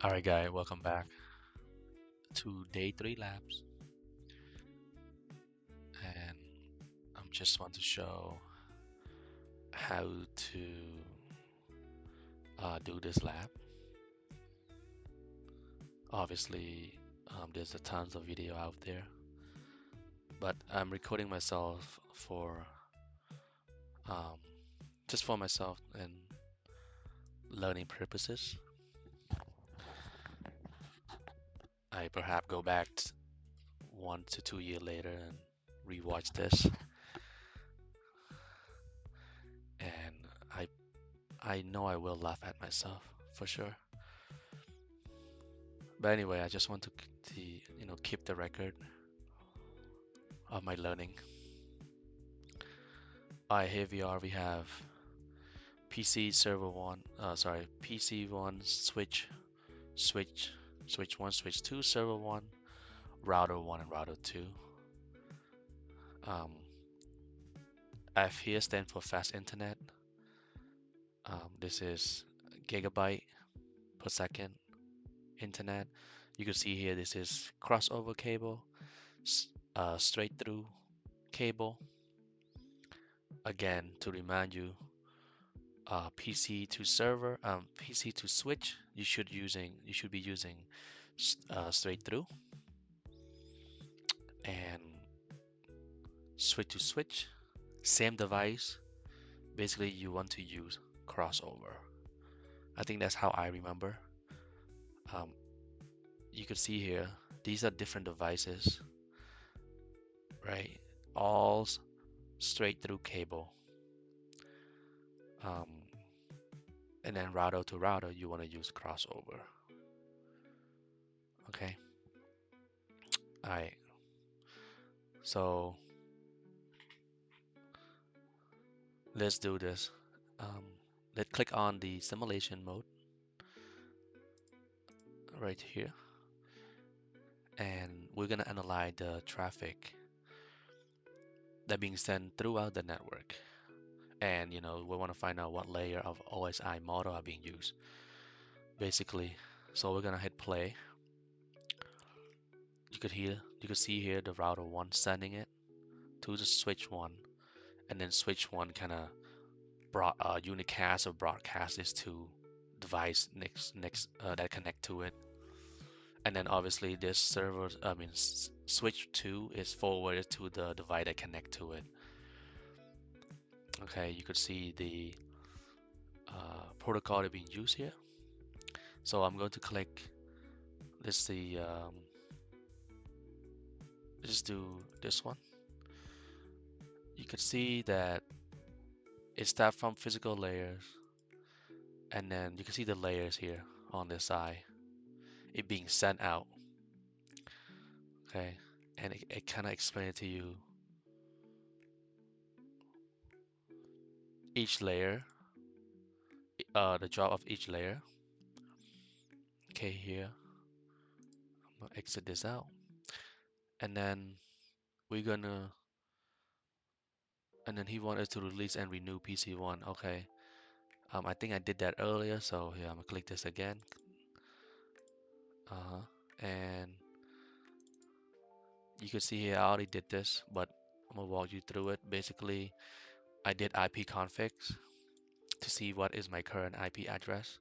Alright guys, welcome back to day 3 labs, and I just want to show how to do this lab. Obviously, there's a tons of video out there, but I'm recording myself for um, just for myself and learning purposes. I perhaps go back 1 to 2 years later and rewatch this, and I know I will laugh at myself for sure. But anyway, I just want to keep the record of my learning. Alright, here we are. We have PC server one. PC one, switch one, switch two, server one, router one, and router two. Um, F here stands for fast internet. This is gigabyte per second internet. You can see here this is crossover cable, straight through cable. Again, to remind you, PC to server, PC to switch, you should be using straight through, and switch to switch, same device. Basically, you want to use crossover. I think that's how I remember. Um, you can see here, these are different devices, right? All straight through cable. Um, and then router to router, you want to use crossover. Okay. All right. So let's do this. Let's click on the simulation mode right here, and we're gonna analyze the traffic that being sent throughout the network. And we want to find out what layer of OSI model are being used, basically. So we're gonna hit play. You could see here the router one sending it to the switch one, and then switch one kind of unicast or broadcast this to device next that connect to it. And then obviously this switch 2 is forwarded to the device that connect to it. Okay, you could see the protocol that being used here. So I'm going to click, let's see, let's do this one. You could see that it starts from physical layers, and then you can see the layers here on this side, it being sent out. Okay, and it kind of explains to you each layer, the job of each layer. Okay, here I'm gonna exit this out, and then we're gonna and then he wanted to release and renew PC1. Okay, I think I did that earlier, so yeah, I'm gonna click this again. And you can see here I already did this, but I'm gonna walk you through it. Basically, I did IP configs to see what is my current IP address,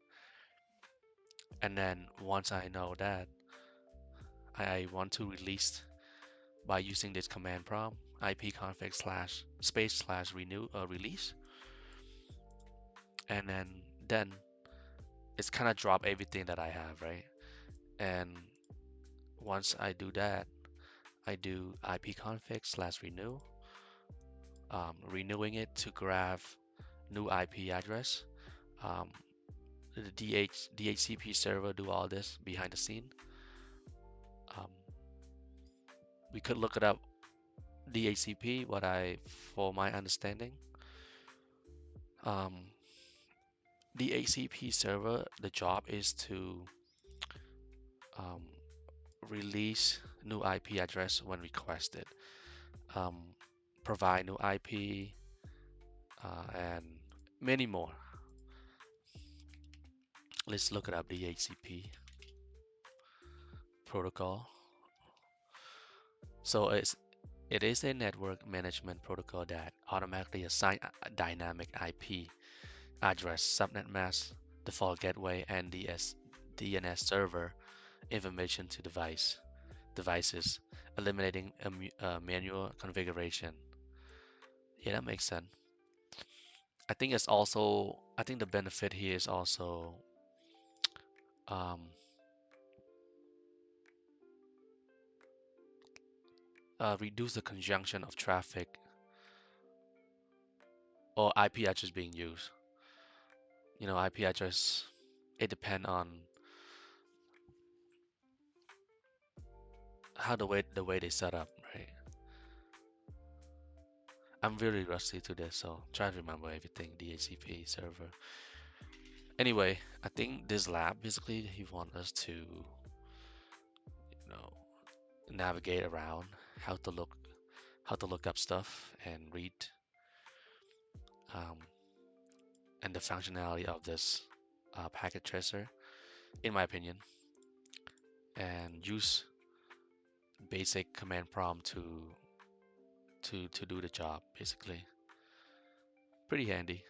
and then once I know that, I want to release by using this command prompt ipconfig /space/ renew release, and then it's kind of drop everything that I have, right? And once I do that, I do ipconfig /renew, renewing it to grab new IP address. Um, the DHCP server do all this behind the scene. We could look it up, DHCP, for my understanding. DHCP server, the job is to release new IP address when requested, provide new IP, and many more. Let's look it up, DHCP. protocol. So it is a network management protocol that automatically assigns a dynamic IP address, subnet mask, default gateway, and DNS server information to devices, eliminating a manual configuration. Yeah, that makes sense. I think the benefit here is also um, reduce the conjunction of traffic or IP address being used. IP address, it depends on how the way they set up, right? I'm really rusty to this, so try to remember everything. DHCP server. Anyway, I think this lab basically he want us to, navigate around how to look up stuff and read um, and the functionality of this packet tracer, in my opinion, and use basic command prompt to do the job. Basically, pretty handy.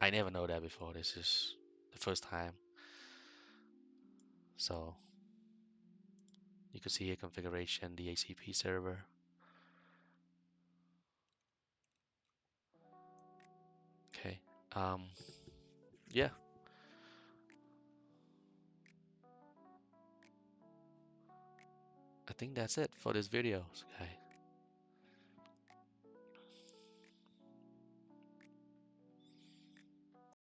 I never know that before. This is the first time. So you can see a configuration, the HCP server. Okay. Yeah, I think that's it for this video, guys.